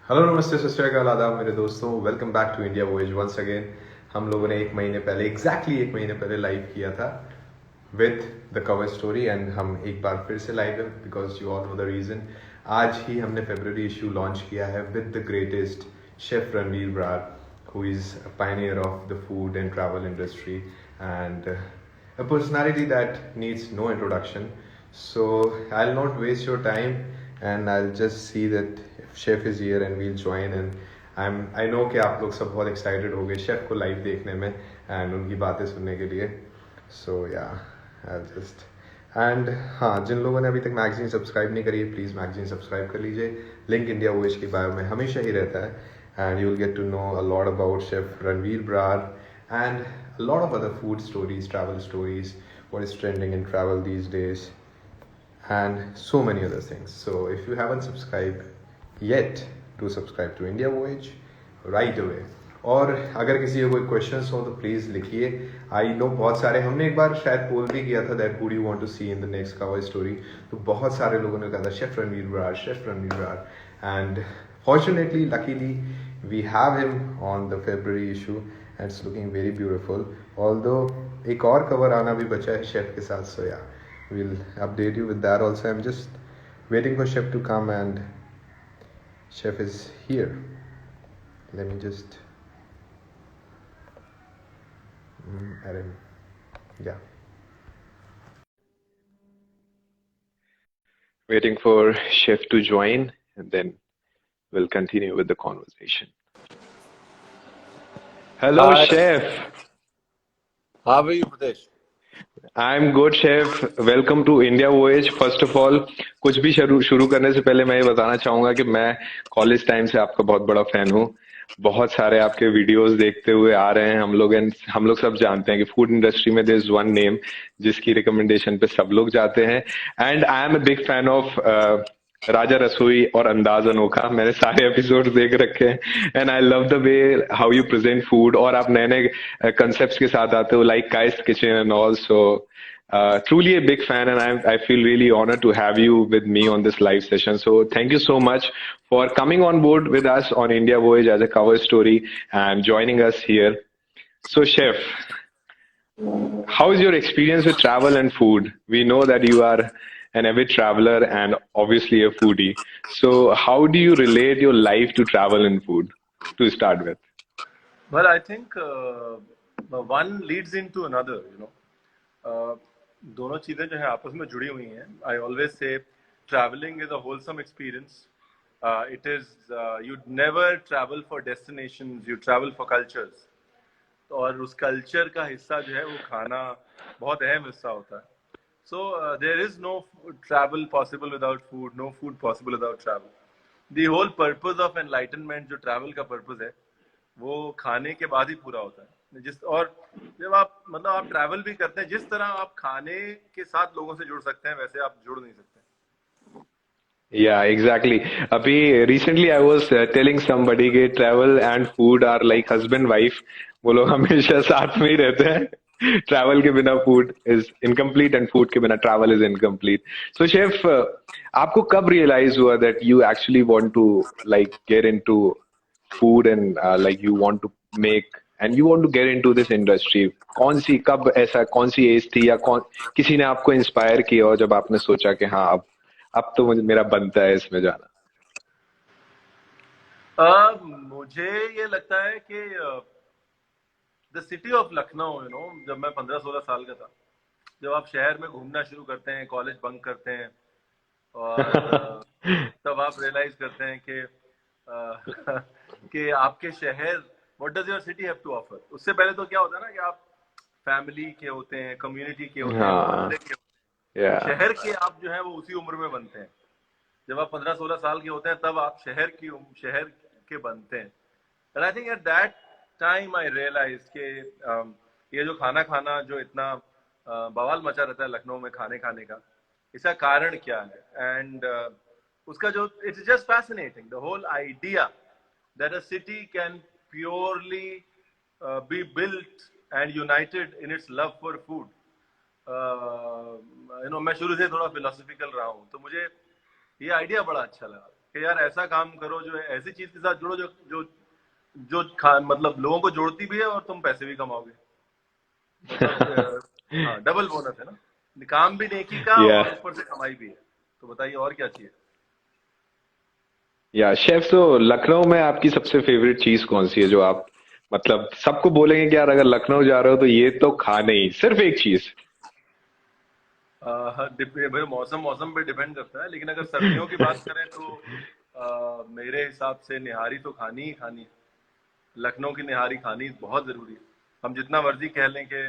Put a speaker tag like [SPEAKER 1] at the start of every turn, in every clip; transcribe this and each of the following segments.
[SPEAKER 1] Hello नमस्ते सत श्री अकाल आदाब मेरे दोस्तों, welcome back to India voice once again. हम लोगों ने एक महीने पहले एक महीने पहले लाइव किया था with the cover story and हम एक बार फिर से लाइव है because you all know the reason. आज ही हमने फेब्रुअरी इशू लॉन्च किया है with the greatest chef Ranveer Brar who is a pioneer of the food and travel industry and a personality that needs no introduction. So I'll not waste your time and I'll just see that if chef is here and we'll join and I know कि आप लोग सब बहुत excited हो गए chef को live देखने में and उनकी बातें सुनने के लिए. So yeah, I'll just and हाँ, जिन लोगों ने अभी तक मैगजीन सब्सक्राइब नहीं करी है प्लीज़ मैगजीन सब्सक्राइब कर लीजिए. लिंक इंडिया वॉइस की बायो में हमेशा ही रहता है and you'll get to know a lot about Chef Ranveer Brar and a lot of other food stories, travel stories, what is trending in travel these days, and so many other things. So if you haven't subscribed yet, do subscribe to India Voyage right away. और अगर किसी को कोई questions हो तो please लिखिए. I know बहुत सारे, हमने एक बार शायद पोल भी किया था that would you want to see in the next cover story, तो बहुत सारे लोगों ने कहा था chef Ranveer Brar, chef Ranveer Brar. And fortunately, luckily, we have him on the February issue and it's looking very beautiful. Although एक और cover आना भी बचा है शेफ के साथ, so yeah, we'll update you with that also. I'm just waiting for chef to come and chef is here. Let me just add him. Yeah. Waiting for chef to join and then we'll continue with the conversation. Hello,
[SPEAKER 2] Hi,
[SPEAKER 1] chef.
[SPEAKER 2] how are you, Pradesh?
[SPEAKER 1] I'm good, chef. Welcome to India Voyage. First of all, कुछ भी शुरू शुरू करने से पहले मैं ये बताना चाहूंगा कि मैं कॉलेज टाइम से आपका बहुत बड़ा फैन हूँ. बहुत सारे आपके वीडियोस देखते हुए आ रहे हैं हम लोग, एंड हम लोग सब जानते हैं कि फूड इंडस्ट्री में देयर इज वन नेम जिसकी रिकमेंडेशन पे सब लोग जाते हैं. And I am a big fan of Raja Rasoi aur अंदाज अनोखा. मैंने सारे एपिसोड देख रखे हैं and I love the way how you present food, और आप नए नए कंसेप्ट के साथ आते हो लाइक काइस्ट kitchen and all. So truly a big fan and I feel really honored to have you with me on this live session. So thank you so much for coming on board with us on India Voyage as a cover story and joining us here. So chef, how is your experience with travel and food? We know that you are an avid traveler and obviously a foodie. So how do you relate your life to travel and food to start with?
[SPEAKER 2] Well, I think one leads into another, दोनों चीजें जो है आपस में जुड़ी हुई हैं. I always say traveling is a wholesome experience. It is you never travel for destinations, you travel for cultures. और उस कल्चर का हिस्सा जो है वो खाना बहुत अहम हिस्सा होता है. So there is no travel possible without food, no food possible without travel. The whole purpose of enlightenment जो travel का purpose है वो खाने के बाद ही पूरा होता है. और जब आप मतलब आप ट्रैवल भी करते हैं, जिस तरह आप खाने के साथ लोगों से जुड़ सकते हैं वैसे आप जुड़ नहीं सकते.
[SPEAKER 1] Yeah, exactly. अभी recently I was telling somebody कि travel and food are like husband wife. वो लोग हमेशा साथ में ही रहते हैं. Travel के बिना food is incomplete and food के बिना travel is incomplete. So chef, आपको कब realize हुआ that you actually want to like get into food and like you want to make and you want to get into this industry? कौन सी कब ऐसा कौन सी as थी या कौन किसी ने आपको इंस्पायर किया और जब आपने सोचा कि हाँ अब तो मुझे मेरा बनता है इसमें जाना?
[SPEAKER 2] मुझे ये लगता है कि द सिटी ऑफ लखनऊ, जब मैं 15-16 साल का था, जब आप शहर में घूमना शुरू करते हैं, कॉलेज बंक करते हैं और तब आप रियलाइज करते हैं कि कि आपके शहर, what does your city have to offer. उससे पहले तो क्या होता है ना कि आप फैमिली के होते हैं, कम्युनिटी के होते हैं,
[SPEAKER 1] हाँ,
[SPEAKER 2] मोहल्ले के होते हैं. शहर के आप जो है वो उसी उम्र में बनते हैं. जब आप 15-16 साल के होते हैं तब आप शहर के बनते हैं. And I think at that time I realise के ये जो खाना जो इतना बवाल मचा रहता है लखनऊ में खाने का, इसका कारण क्या है. एंड उसका जो it's just fascinating the whole idea that a city can purely be built and united in its love for food. मैं शुरू से थोड़ा फिलोसफिकल रहा हूँ, तो मुझे ये आइडिया बड़ा अच्छा लगा कि यार ऐसा काम करो, जो ऐसी चीज के साथ जुड़ो जो जो जो मतलब लोगों को जोड़ती भी है और तुम पैसे भी कमाओगे। मतलब हाँ, डबल बोनस है ना, काम भी नेकी का
[SPEAKER 1] या
[SPEAKER 2] और ऊपर से कमाई भी है। तो बताइए और क्या चाहिए।
[SPEAKER 1] या शेफ, तो लखनऊ में आपकी सबसे फेवरेट चीज कौन सी है जो आप मतलब सबको बोलेंगे कि यार अगर लखनऊ जा रहे हो तो ये तो खाना ही, सिर्फ एक चीज।
[SPEAKER 2] भाई मौसम मौसम पे डिपेंड करता है, लेकिन अगर सर्दियों की बात करें तो मेरे हिसाब से निहारी तो खानी ही खानी है। लखनऊ की निहारी खानी बहुत जरूरी है। हम जितना मर्जी कह लें कि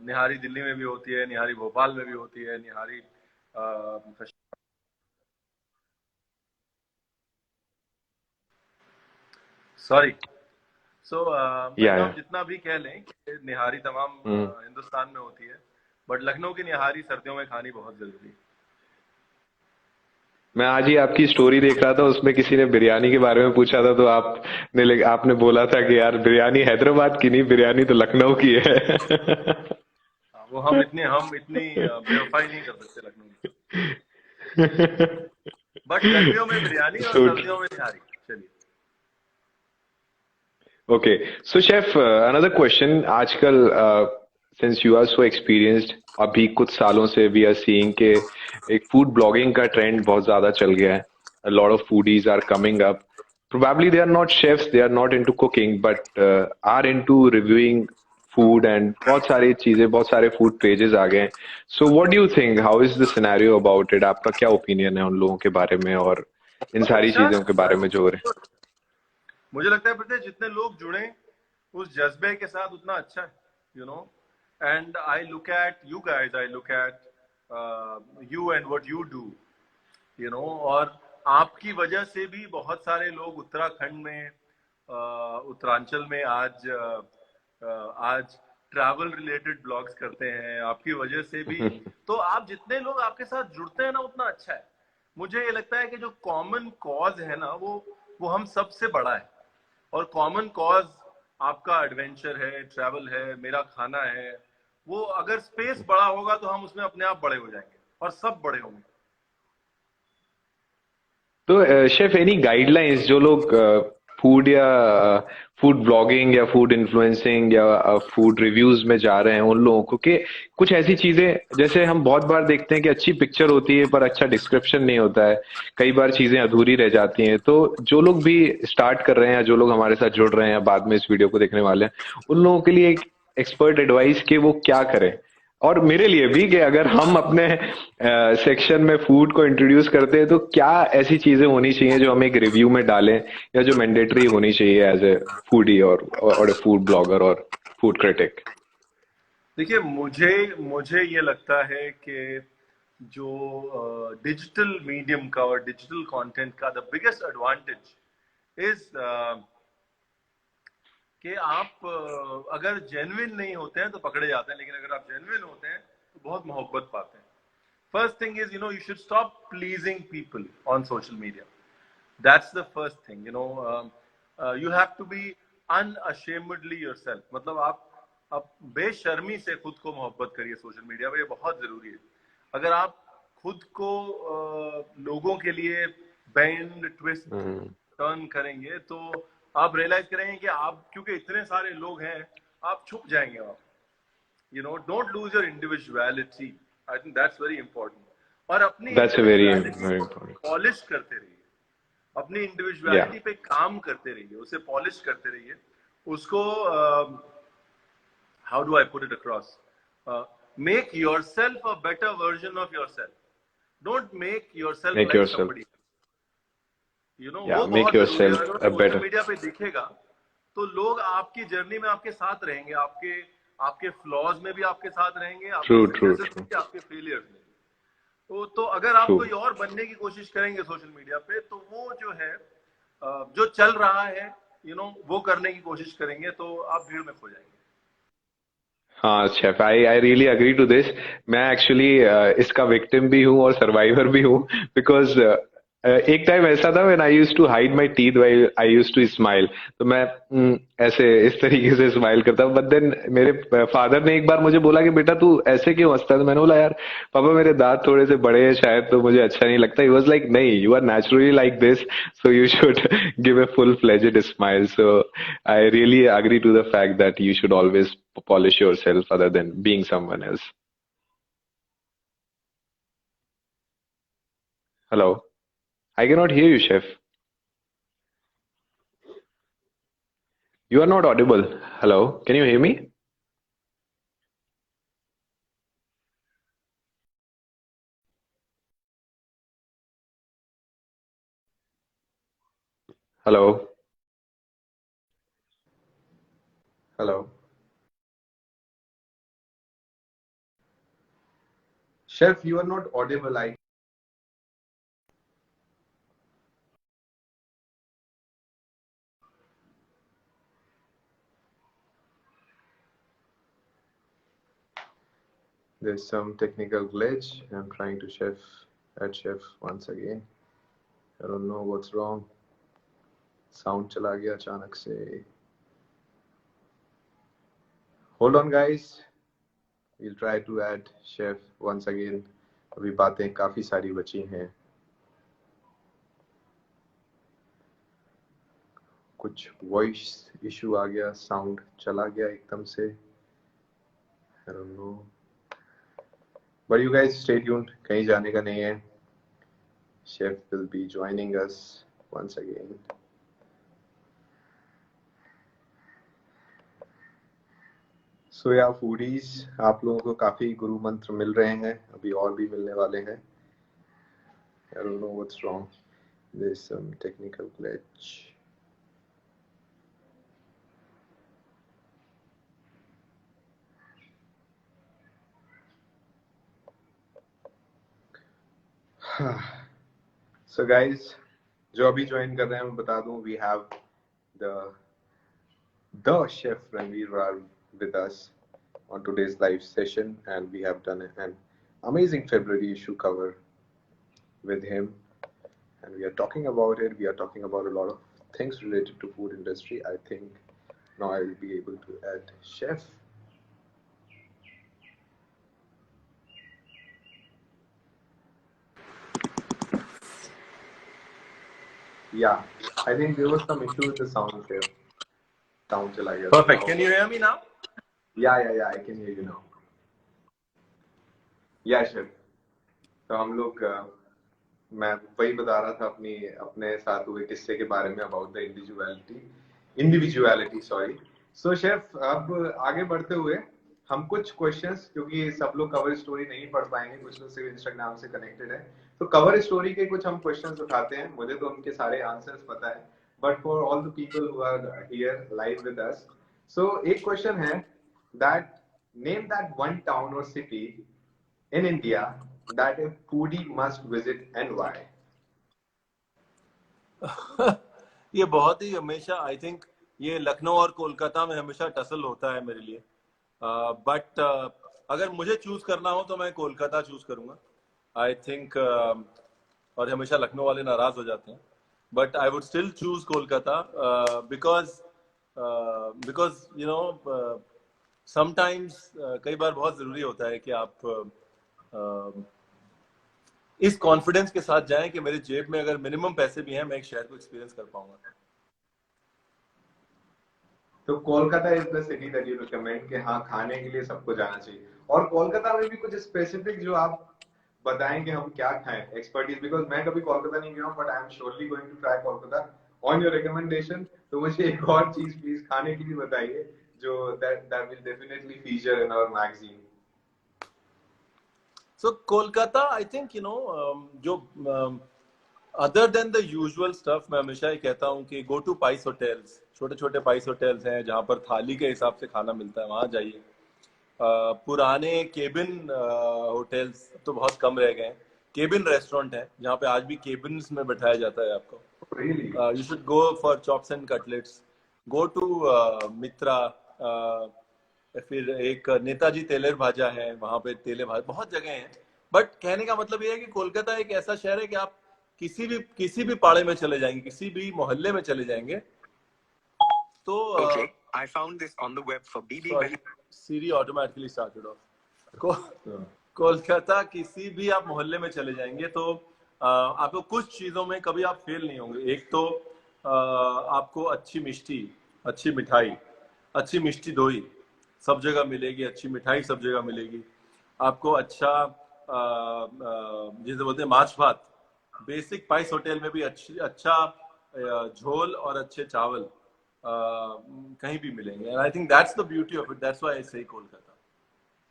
[SPEAKER 2] निहारी दिल्ली में भी होती है, निहारी भोपाल में भी होती है, निहारी सॉरी सो
[SPEAKER 1] या
[SPEAKER 2] हम जितना भी कह लें कि निहारी तमाम हिंदुस्तान में होती है, बट लखनऊ की निहारी सर्दियों में खानी बहुत जरूरी है।
[SPEAKER 1] मैं आज ही आपकी स्टोरी देख रहा था, उसमें किसी ने बिरयानी के बारे में पूछा था तो आपने बोला था कि यार बिरयानी हैदराबाद की नहीं, बिरयानी तो लखनऊ की है।
[SPEAKER 2] वो हम इतनी बेवफाई नहीं कर सकते लखनऊ में। बट गर्मियों में बिरयानी और
[SPEAKER 1] So
[SPEAKER 2] सर्दियों में निहारी। चलिए।
[SPEAKER 1] okay, so chef, another question. आजकल since you are so experienced, अभी कुछ सालों से we are seeing कि एक food blogging का trend बहुत ज्यादा चल गया है. A lot of foodies are coming up. Probably they are not chefs, they are not into cooking, but are into reviewing food and बहुत सारी चीजें, बहुत सारे food pages आ गए हैं. So what do you think? How is the scenario about it? आपका क्या opinion है उन लोगों के बारे में और इन सारी
[SPEAKER 2] अच्छा
[SPEAKER 1] चीजों के बारे में जो हो रहे हैं?
[SPEAKER 2] मुझे लगता है पता है, जितने लोग जुड़े उस जज्बे के साथ उतना अच्छा है, you know. And I look at you guys, I look at you and what you do, you know. और आपकी वजह से भी बहुत सारे लोग उत्तराखंड में, उत्तरांचल में आज ट्रैवल रिलेटेड ब्लॉग्स करते हैं आपकी वजह से भी। तो आप जितने लोग आपके साथ जुड़ते हैं ना उतना अच्छा है। मुझे ये लगता है कि जो कॉमन कॉज है ना वो हम सबसे बड़ा है। और कॉमन कॉज आपका एडवेंचर है, ट्रैवल है, मेरा खाना है। वो अगर स्पेस बड़ा होगा तो हम उसमें अपने आप बड़े हो जाएंगे और सब बड़े होंगे।
[SPEAKER 1] तो शेफ, एनी गाइडलाइंस जो लोग फूड या फूड ब्लॉगिंग या फूड इन्फ्लुएंसिंग या फूड रिव्यूज में जा रहे हैं उन लोगों को कि कुछ ऐसी चीजें, जैसे हम बहुत बार देखते हैं कि अच्छी पिक्चर होती है पर अच्छा डिस्क्रिप्शन नहीं होता है, कई बार चीजें अधूरी रह जाती हैं, तो जो लोग भी स्टार्ट कर रहे हैं या जो लोग हमारे साथ जुड़ रहे हैं या बाद में इस वीडियो को देखने वाले हैं उन लोगों के लिए एक एक्सपर्ट एडवाइस कि वो क्या करें, और मेरे लिए भी कि अगर हम अपने सेक्शन में फूड को इंट्रोड्यूस करते हैं तो क्या ऐसी चीजें होनी चाहिए जो हम एक रिव्यू में डालें या जो मैंडेटरी होनी चाहिए एज ए फूडी और ए फूड ब्लॉगर और फूड क्रिटिक।
[SPEAKER 2] देखिए, मुझे मुझे ये लगता है कि जो डिजिटल मीडियम का और डिजिटल कंटेंट का द बिगेस्ट एडवांटेज इज कि आप अगर जेन्युइन नहीं होते हैं तो पकड़े जाते हैं, लेकिन अगर आप जेन्युइन होते हैं तो बहुत मोहब्बत पाते हैं। First thing is, you should stop pleasing people on social media. That's the first thing. You have to be unashamedly yourself. मतलब आप बेशर्मी से खुद को मोहब्बत करिए सोशल मीडिया पे, ये बहुत जरूरी है। अगर आप खुद को लोगों के लिए बेंड ट्विस्ट टर्न करेंगे तो आप रियलाइज करेंगे कि आप, क्योंकि इतने सारे लोग हैं, आप छुप जाएंगे। आप don't lose your individuality. I think that's very important. और अपनी
[SPEAKER 1] that's a very
[SPEAKER 2] individuality
[SPEAKER 1] very
[SPEAKER 2] को
[SPEAKER 1] इंपॉर्टेंट।
[SPEAKER 2] पॉलिश करते रहिए, अपनी
[SPEAKER 1] या
[SPEAKER 2] इंडिविजुअलिटी पे काम करते रहिए, उसे पॉलिश करते रहिए, उसको how do I put it across, make yourself a better version of yourself. Don't make yourself
[SPEAKER 1] make
[SPEAKER 2] like
[SPEAKER 1] yourself,
[SPEAKER 2] somebody.
[SPEAKER 1] या
[SPEAKER 2] वो
[SPEAKER 1] मेक
[SPEAKER 2] बहुत जरूरी है।
[SPEAKER 1] योरसेल्फ
[SPEAKER 2] अगर
[SPEAKER 1] अ
[SPEAKER 2] सोशल
[SPEAKER 1] बेटर।
[SPEAKER 2] मीडिया पे दिखेगा तो लोग आपकी जर्नी में आपके साथ रहेंगे, आपके आपके फ्लॉज में भी आपके साथ रहेंगे,
[SPEAKER 1] ट्रू
[SPEAKER 2] आपके
[SPEAKER 1] ट्रू
[SPEAKER 2] सक्सेसेस में
[SPEAKER 1] ट्रू
[SPEAKER 2] भी, आपके फेलियर्स में भी। तो अगर आप
[SPEAKER 1] ट्रू।
[SPEAKER 2] कोई और बनने की कोशिश करेंगे सोशल मीडिया पे तो वो जो है जो चल रहा है वो करने की कोशिश करेंगे तो आप भीड़ में खो जाएंगे।
[SPEAKER 1] हाँ chef, I I really agree to this. मैं एक्चुअली इसका विक्टिम भी हूँ और सर्वाइवर भी हूँ, बिकॉज एक टाइम ऐसा था when I used to hide my teeth while I used to smile. तो मैं ऐसे इस तरीके से स्माइल करता हूँ। बट देन मेरे फादर ने एक बार मुझे बोला कि बेटा तू ऐसे क्यों हंसता है? तो मैंने बोला यार पापा मेरे दांत थोड़े से बड़े हैं शायद, तो मुझे अच्छा नहीं लगता। ही वाज लाइक नहीं, you are naturally like this, so you should give a full fledged smile. So I really agree to the fact that you should always polish yourself other than being someone else. Hello, I cannot hear you, chef. You are not audible. Hello, can you hear me? Hello. Hello. Chef, you are not audible. There's some technical glitch. I'm trying to add chef once again. I don't know what's wrong. Sound चला गया अचानक से. Hold on, guys. We'll try to add chef once again. अभी बातें काफी सारी बची हैं. कुछ वॉइस इशू आ गया, साउंड चला गया एकदम से. I don't know. But you guys stay tuned. कहीं जाने का नहीं है. Chef will be joining us once again. So yeah, foodies, आप लोगों को काफी गुरु मंत्र मिल रहे हैं, अभी और भी मिलने वाले हैं. I don't know what's wrong. There's some technical glitch. So guys, जो अभी ज्वाइन कर रहे हैं मैं बता दूं, we have the chef Ranveer Rar with us on today's live session, and we have done an amazing February issue cover with him, and we are talking about it. We are talking about a lot of things related to food industry. I think now I will be able to add chef. Yeah, I think there was some issue with the sound here. Sound चला गया.
[SPEAKER 2] Perfect. Can you hear me now?
[SPEAKER 1] Yeah, I can hear you now. Yeah, chef. तो हम लोग मैं वही बता रहा था अपने साथ हुए किस्से के बारे में, about the individuality sorry. So chef, अब आगे बढ़ते हुए हम कुछ क्वेश्चंस, क्योंकि सब लोग कवर स्टोरी नहीं पढ़ पाएंगे, कुछ लोग सिर्फ इंस्टाग्राम से कनेक्टेड है, तो कवर स्टोरी के कुछ हम क्वेश्चंस उठाते हैं. मुझे तो उनके सारे आंसर्स पता है, but for all the people who are here live with us, so एक क्वेश्चन है that name that one town और city in India that a foodie must visit and why?
[SPEAKER 2] ये बहुत ही हमेशा आई थिंक ये लखनऊ और कोलकाता में हमेशा टसल होता है मेरे लिए. बट अगर मुझे चूज करना हो तो मैं कोलकाता चूज करूंगा. आई थिंक और हमेशा लखनऊ वाले नाराज हो जाते हैं, but I would still choose Kolkata because you know sometimes कई बार बहुत जरूरी होता है कि आप इस कॉन्फिडेंस के साथ जाएं कि मेरे जेब में अगर मिनिमम पैसे भी हैं मैं एक शहर को एक्सपीरियंस कर पाऊंगा.
[SPEAKER 1] तो Kolkata is the city that you recommend कि हाँ खाने के लिए सबको जाना चाहिए. और कोलकाता में भी कुछ स्पेसिफिक जो आप बताएं कि हम क्या खाएं, एक्सपर्टीज, बिकॉज मैं कभी कोलकाता नहीं गया हूं, but I am surely going to try Kolkata on your recommendation. तो मुझे एक और चीज प्लीज खाने के लिए बताइए जो that will definitely feature in our magazine.
[SPEAKER 2] So Kolkata, I think जो other than the usual stuff, मैं हमेशा ही कहता हूँ कि go to Pice hotels. छोटे छोटे Pice hotels हैं जहाँ पर थाली के हिसाब से खाना मिलता है, वहाँ जाइए. पुराने केबिन होटल्स तो बहुत कम रह गए हैं. केबिन रेस्टोरेंट है जहाँ पे आज भी केबिन्स में बैठाया जाता है आपको. You should go for chops and cutlets. Go to मित्रा. फिर एक नेताजी तेलेर भाजा है, वहां पे तेले भाजा, बहुत जगह हैं. बट कहने का मतलब ये है कि कोलकाता एक ऐसा शहर है कि आप किसी भी पाड़े में चले जाएंगे, किसी भी मोहल्ले में चले जाएंगे तो
[SPEAKER 3] Okay, I found this on the web for BB.
[SPEAKER 2] Siri automatically started off. Kolkata किसी भी आप मोहल्ले में चले जाएंगे तो आपको कुछ चीजों में कभी आप फेल नहीं होंगे। एक तो आपको अच्छी मिष्टी, अच्छी मिठाई, अच्छी मिष्टी दोई सब जगह मिलेगी, अच्छी मिठाई सब जगह मिलेगी। आपको अच्छा जिसे बोलते हैं माछ भात, बेसिक पाइस होटल में भी अच्छा झोल और अच्छे चावल कहीं भी मिलेंगे। And I think that's the beauty of it, that's why I से Kolkata.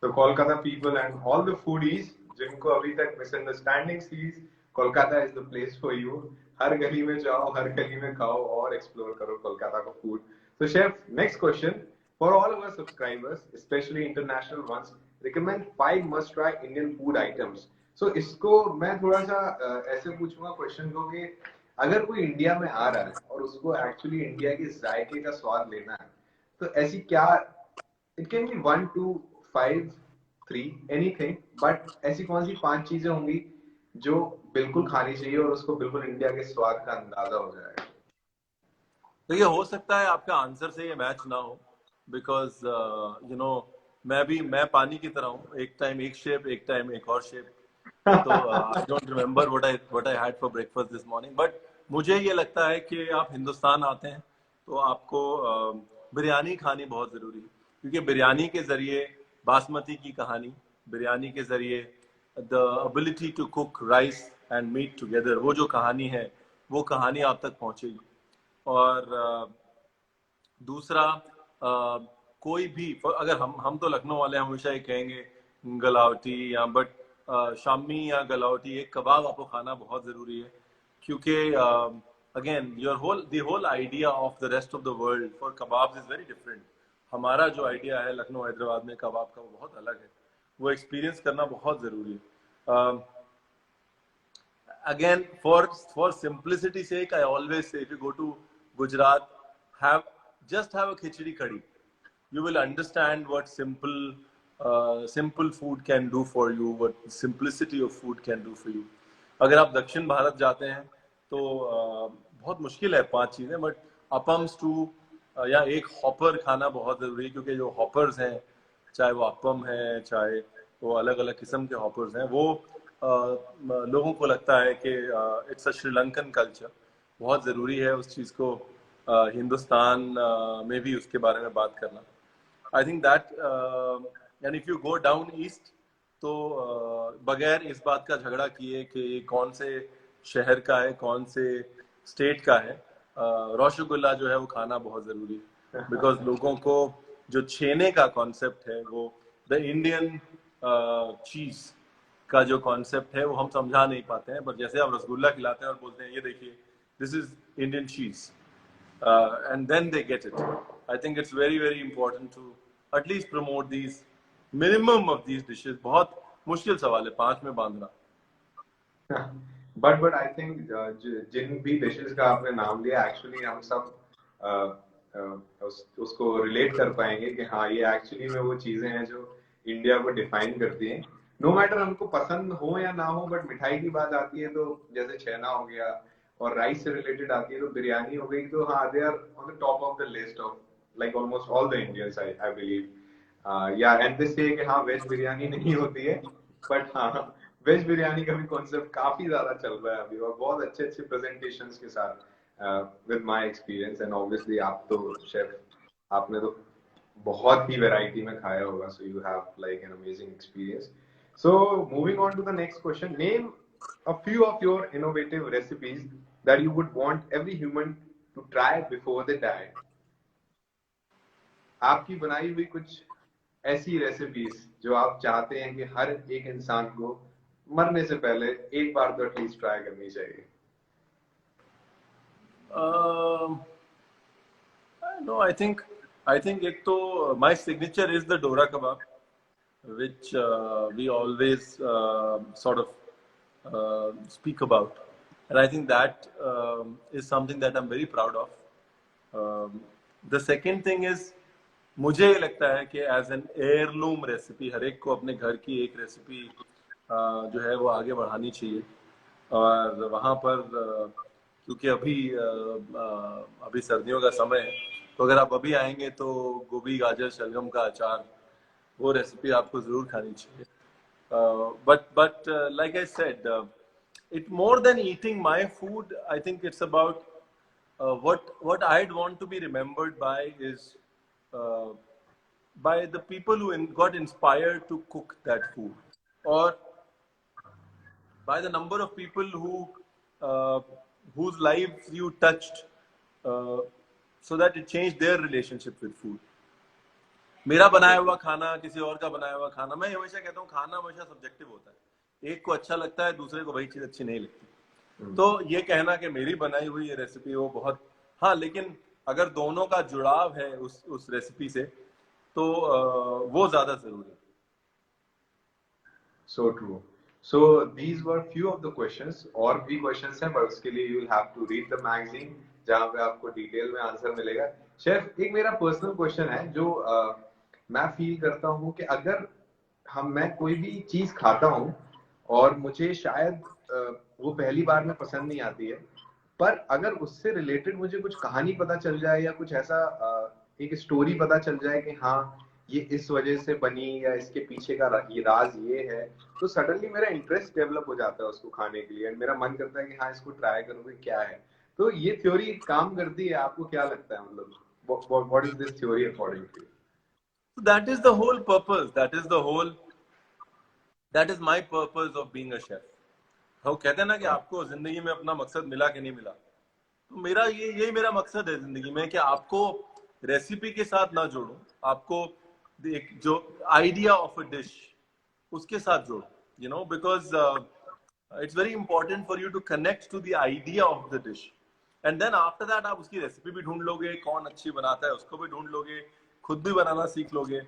[SPEAKER 1] So Kolkata people and all the foodies जिनको अभी तक misunderstandings थी, Kolkata is the place for you. हर गली में जाओ, हर गली में खाओ और explore करो कोलकाता का food. So chef, next question for all of our subscribers, especially international ones, recommend 5 must try Indian food items. So इसको मैं थोड़ा सा ऐसे पूछूंगा क्वेश्चन को कि अगर कोई इंडिया में आ रहा है और उसको एक्चुअली इंडिया के जायके का स्वाद लेना है तो ऐसी क्या, it can be 1 2 5 3 anything, but ऐसी कौन सी 5 चीजें होंगी जो बिल्कुल खानी चाहिए और उसको बिल्कुल इंडिया के स्वाद का अंदाजा हो जाएगा?
[SPEAKER 2] देखिए, हो सकता है आपका आंसर से ये मैच ना हो, बिकॉज मैं पानी की तरह हूँ, एक टाइम एक शेप, एक टाइम एक और शेप। तो I don't remember what I had for breakfast this morning, but मुझे ये लगता है कि आप हिंदुस्तान आते हैं तो आपको बिरयानी खानी बहुत जरूरी है, क्योंकि बिरयानी के जरिए बासमती की कहानी, बिरयानी के जरिए the ability to cook rice and meat together, वो जो कहानी है वो कहानी आप तक पहुंचेगी। और दूसरा, कोई भी, अगर हम तो लखनऊ वाले हमेशा ये कहेंगे गलावटी या बट शामी या गलावटी, एक कबाब आपको खाना बहुत जरूरी है, क्योंकि again the whole idea of the rest of the world for kebabs is very different. हमारा जो आइडिया है लखनऊ हैदराबाद में कबाब का वो बहुत अलग है, वो एक्सपीरियंस करना बहुत जरूरी है। Again for simplicity sake I always say, if you go to Gujarat, just have a khichdi kadi. You will understand what simple food can do for you, what simplicity of food can do for you. अगर आप दक्षिण भारत जाते हैं तो बहुत मुश्किल है 5 चीजें, बट अपम स्टू या एक हॉपर खाना बहुत जरूरी है, क्योंकि जो हॉपर्स हैं, चाहे वो अपम है, चाहे वो अलग अलग किस्म के हॉपर्स हैं, वो लोगों को लगता है कि इट्स अ श्रीलंकन कल्चर। बहुत जरूरी है उस चीज को हिंदुस्तान में भी उसके बारे में बात करना। I think that, and if you go down east तो बगैर इस बात का झगड़ा किए कि कौन से शहर का है, कौन से स्टेट का है, रसगुल्ला जो है वो खाना बहुत जरूरी है, बिकॉज लोगों को जो छेने का कॉन्सेप्ट है, वो द इंडियन चीज का जो कॉन्सेप्ट है वो हम समझा नहीं पाते हैं, पर जैसे आप रसगुल्ला खिलाते हैं और बोलते हैं ये देखिए दिस इज इंडियन चीज, and then they get it. I think it's very very important to at least promote these minimum of these dishes. बहुत मुश्किल सवाल है 5 में बांधना।
[SPEAKER 1] but I think जिन भी डिशेस का आपने नाम लिया, एक्चुअली हम सब उसको रिलेट कर पाएंगे कि हाँ ये एक्चुअली में वो चीजें हैं जो इंडिया को डिफाइन करती हैं, नो मैटर हमको पसंद हो या ना हो। बट मिठाई की बात आती है तो जैसे छेना हो गया, और राइस से रिलेटेड आती है तो बिरयानी हो गई, तो हाँ they are on the top of the list of like almost all the Indians, I believe. या एंड दे से कि हाँ वेज बिरयानी नहीं होती है, बट हाँ वेज बिरयानी का भी कॉन्सेप्ट काफी ज्यादा चल रहा है अभी, और बहुत अच्छे अच्छे प्रेजेंटेशंस के साथ, with my experience. And obviously आप तो शेफ, आपने तो बहुत ही वैरायटी में खाया होगा, so you have like an amazing experience. So moving on to the next question, name a few of your innovative recipes that you would want every human to try before they die. आपकी बनाई हुई कुछ ऐसी recipes जो आप चाहते हैं कि हर एक इंसान को मरने से पहले एक बार तो एटलीस्ट ट्राई करनी चाहिए।
[SPEAKER 2] No, I think एक तो my signature is the Dora kebab, which we always sort of speak about, and I think that is something that I'm very proud of. The second thing is, मुझे लगता है कि as an heirloom recipe हर एक को अपने घर की एक रेसिपी जो है वो आगे बढ़ानी चाहिए। और वहाँ पर क्योंकि अभी सर्दियों का समय है, तो अगर आप अभी आएंगे तो गोभी गाजर शलगम का अचार, वो रेसिपी आपको जरूर खानी चाहिए. But like I said, it more than eating my food, I think it's about what I'd want to be remembered by is uh, by the people who got inspired to cook that food, or by the number of people uh, whose lives you touched, uh, so that it changed their relationship with food. मेरा बनाया हुआ खाना, किसी और का बनाया हुआ खाना, मैं हमेशा कहता हूँ खाना हमेशा सब्जेक्टिव होता है. एक को अच्छा लगता है, दूसरे को वही चीज अच्छी नहीं लगती. तो ये कहना कि मेरी बनाई हुई ये रेसिपी वो बहुत, हाँ, लेकिन अगर दोनों का जुड़ाव है उस रेसिपी से, तो वो ज्यादा जरूरी है.
[SPEAKER 1] So true. So these were few of the questions. और भी questions हैं, पर उसके लिए you will have to read the magazine, जहाँ पे आपको डिटेल में आंसर मिलेगा. शेफ, एक मेरा पर्सनल क्वेश्चन है जो मैं फील करता हूँ कि अगर मैं कोई भी चीज खाता हूँ और मुझे शायद वो पहली बार में पसंद नहीं आती है, पर अगर उससे रिलेटेड मुझे कुछ कहानी पता चल जाए या कुछ ऐसा एक स्टोरी पता चल जाए कि हाँ ये इस वजह से बनी या इसके पीछे का ये राज ये है, तो सडनली मेरा इंटरेस्ट डेवलप हो जाता है उसको खाने के लिए, एंड मेरा मन करता है कि हाँ इसको ट्राई करूँ कि क्या है. तो ये थ्योरी काम करती है? आपको क्या लगता है, मतलब what is this theory according to you?
[SPEAKER 2] That is the whole purpose. That is my purpose of being a chef. वो कहते हैं ना कि आपको जिंदगी में अपना मकसद मिला कि नहीं मिला, तो मेरा यही मेरा मकसद है जिंदगी में कि आपको रेसिपी के साथ ना जोड़ो, आपको एक जो आइडिया ऑफ अ डिश उसके साथ जोड़ो, you know, because it's very important for you to connect to the idea of the dish, and then after that आप उसकी रेसिपी भी ढूंढ लोगे, कौन अच्छी बनाता है उसको भी ढूंढ लोगे, खुद भी बनाना सीख लोगे.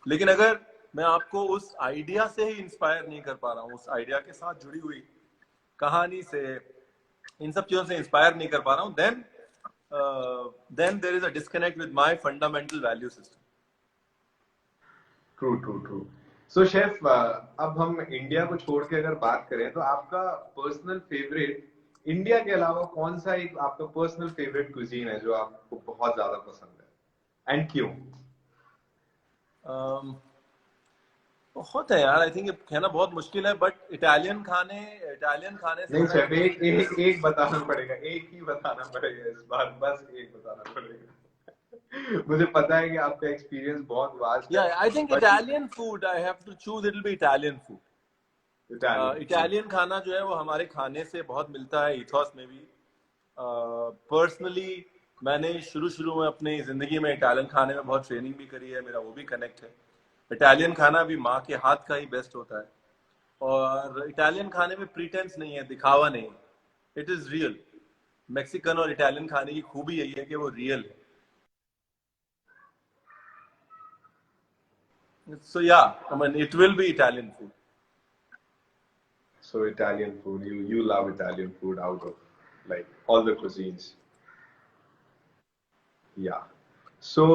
[SPEAKER 2] लेकिन अगर मैं आपको उस आइडिया से ही इंस्पायर नहीं कर पा रहा हूँ, उस आइडिया के साथ जुड़ी हुई कहानी से, इन सब चीजों से इंस्पायर नहीं कर पा रहा हूँ, then there is a disconnect with my fundamental value system.
[SPEAKER 1] True. So chef, अब हम इंडिया को छोड़ के अगर बात करें तो आपका पर्सनल फेवरेट इंडिया के अलावा कौन सा एक आपका पर्सनल फेवरेट क्विजीन है जो आपको बहुत ज्यादा पसंद है, एंड क्यों?
[SPEAKER 2] बहुत है यार, आई थिंक कहना बहुत मुश्किल है, बट इटालियन खाने से
[SPEAKER 1] नहीं शेफ, एक बताना पड़ेगा, एक ही बताना पड़ेगा इस बार, बस एक बताना पड़ेगा. मुझे पता है कि आपका एक्सपीरियंस बहुत वास्ट है.
[SPEAKER 2] I think Italian food, I have to choose, it will be Italian food. Italian खाना जो है वो हमारे खाने से बहुत मिलता है, इथॉस में भी. पर्सनली मैंने शुरू में अपनी जिंदगी में इटालियन खाने में बहुत ट्रेनिंग भी करी है, मेरा वो भी कनेक्ट है. इटालियन खाना भी माँ के हाथ का ही बेस्ट होता है, और इटालियन खाने में प्रीटेंस नहीं है, दिखावा नहीं है, इट इज रियल. मैक्सिकन और इटालियन खाने की खूबी यही है कि वो रियल है. So yeah, I mean it will be Italian food.
[SPEAKER 1] So Italian food, you love Italian food out of like all the cuisines. Yeah. So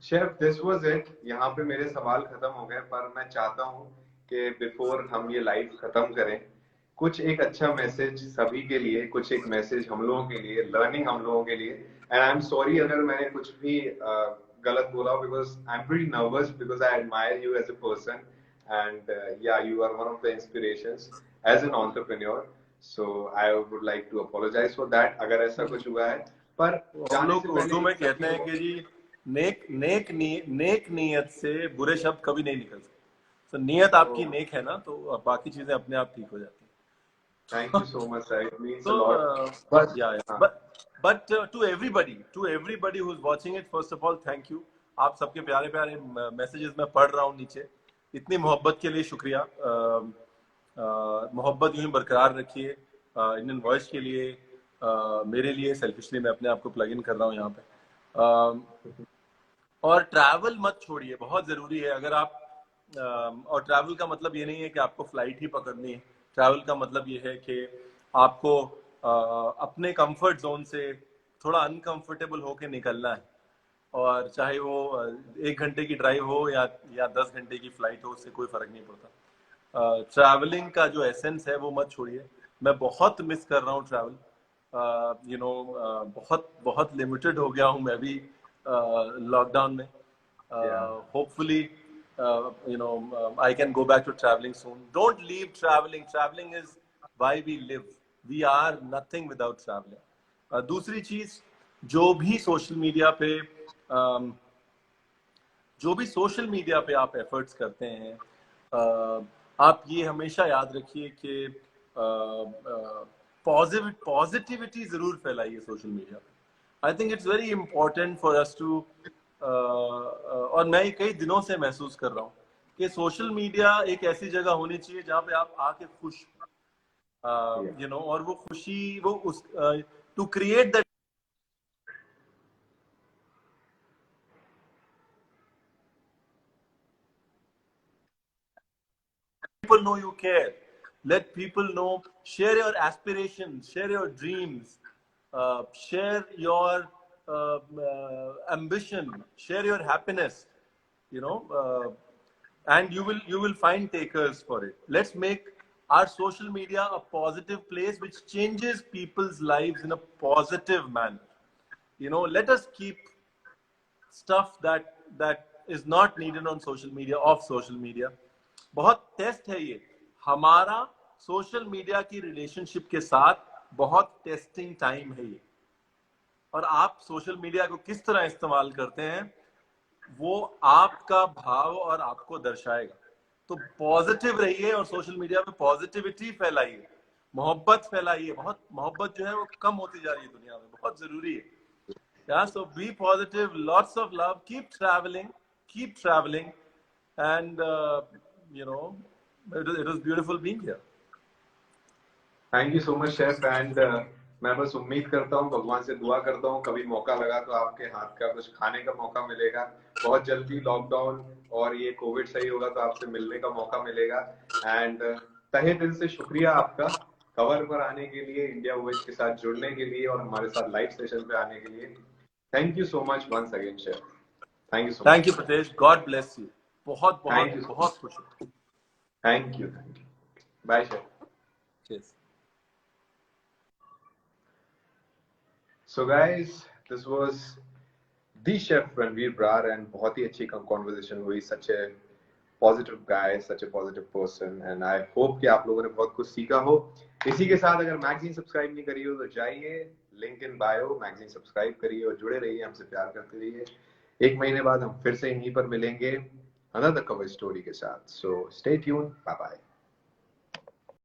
[SPEAKER 1] chef, this was it. यहाँ पे मेरे सवाल खत्म हो गए, पर मैं चाहता हूँ कि बिफोर हम ये लाइव खत्म करें, कुछ एक अच्छा मैसेज सभी के लिए, कुछ एक मैसेज हम लोगों के लिए, लर्निंग हम लोगों के लिए. एंड आई एम सॉरी अगर मैंने कुछ भी गलत बोला, because I'm pretty nervous because I admire you as a person, and yeah, you are one of the inspirations as an entrepreneur, so I would like to apologize for that अगर ऐसा कुछ हुआ है. पर
[SPEAKER 2] हम लोग उर्दू में कहते हैं कि जी नेक नीयत से बुरे शब्द कभी नहीं निकल सकते. तो नीयत आपकी नेक है ना, तो बाकी चीजें अपने आप ठीक हो जाती हैं.
[SPEAKER 1] Thank you so much, sir. It means a lot.
[SPEAKER 2] But to everybody who's watching it, first of all, thank you. आप सबके प्यारे प्यारे मैसेजेस मैं पढ़ रहा हूँ नीचे. इतनी मोहब्बत के लिए शुक्रिया. मोहब्बत यूं ही बरकरार रखिए. इंडियन वॉइस के लिए, मेरे लिए सेल्फिशली मैं अपने आप को प्लग इन कर रहा हूँ यहाँ पे. और ट्रैवल मत छोड़िए, बहुत जरूरी है. अगर आप और ट्रैवल का मतलब ये नहीं है कि आपको फ्लाइट ही पकड़नी है. ट्रैवल का मतलब ये है कि आपको अपने कंफर्ट जोन से थोड़ा अनकंफर्टेबल होके निकलना है, और चाहे वो 1 घंटे की ड्राइव हो या 10 घंटे की फ्लाइट हो, उससे कोई फर्क नहीं पड़ता. ट्रैवलिंग का जो एसेंस है वो मत छोड़िए. मैं बहुत मिस कर रहा हूँ ट्रैवल, यू नो, बहुत बहुत लिमिटेड हो गया हूँ मैं भी लॉकडाउन में. Hopefully, you know, I can go back to traveling soon. Don't leave traveling. Traveling is why we live. We are nothing without traveling. दूसरी चीज, जो भी सोशल मीडिया पे आप एफर्ट्स करते हैं, आप ये हमेशा याद रखिए कि पॉजिटिविटी जरूर फैलाइए सोशल मीडिया पे. I think it's very important for us to, और मैं कई दिनों से महसूस कर रहा हूँ कि सोशल मीडिया एक ऐसी जगह होनी चाहिए जहाँ पे आप आके खुश, यू नो, और वो खुशी, वो उस to create that people know you care. Let people know. Share your aspirations, share your dreams, share your ambition, share your happiness. You know, and you will find takers for it. Let's make our social media a positive place which changes people's lives in a positive manner. You know, let us keep stuff that is not needed on social media off social media. बहुत test है ये हमारा social media की relationship के साथ, बहुत testing time है ये. और आप सोशल मीडिया को किस तरह इस्तेमाल करते हैं वो आपका भाव और आपको दर्शाएगा. तो पॉजिटिव रहिए और सोशल मीडिया पे पॉजिटिविटी फैलाइए, मोहब्बत फैलाइए. बहुत मोहब्बत जो है वो कम होती जा रही है दुनिया में, बहुत जरूरी है. Yeah, so be positive, lots of love, keep traveling, and you know, it was beautiful being here.
[SPEAKER 1] Thank you so much chef. And मैं बस उम्मीद करता हूँ, भगवान से दुआ करता हूँ, कभी मौका लगा तो आपके हाथ का कुछ खाने का मौका मिलेगा. बहुत जल्दी लॉकडाउन और ये कोविड सही होगा तो आपसे मिलने का मौका मिलेगा. एंड तहे दिल से शुक्रिया आपका कवर पर आने के लिए, इंडिया वॉइस के साथ जुड़ने के लिए और हमारे साथ लाइव सेशन पे आने के लिए. Thank you so much once again chef. Thank you so much.
[SPEAKER 2] Thank you Pratesh, God bless you. बहुत बहुत बहुत खुश हूँ.
[SPEAKER 1] Thank you. Bye chef.
[SPEAKER 2] Cheers.
[SPEAKER 1] So guys, this was the chef Ranveer Brar and बहुत ही अच्छी conversation हुई. Such a positive guy, such a positive person, and I hope कि आप लोगों ने बहुत कुछ सीखा हो. इसी के साथ अगर मैगजीन सब्सक्राइब नहीं करी हो तो जाइए, link in bio, magazine subscribe करिए और जुड़े रहिए, हमसे प्यार करते रहिए. एक महीने बाद हम फिर से यहीं पर मिलेंगे another cover story के साथ. So stay tuned. Bye bye.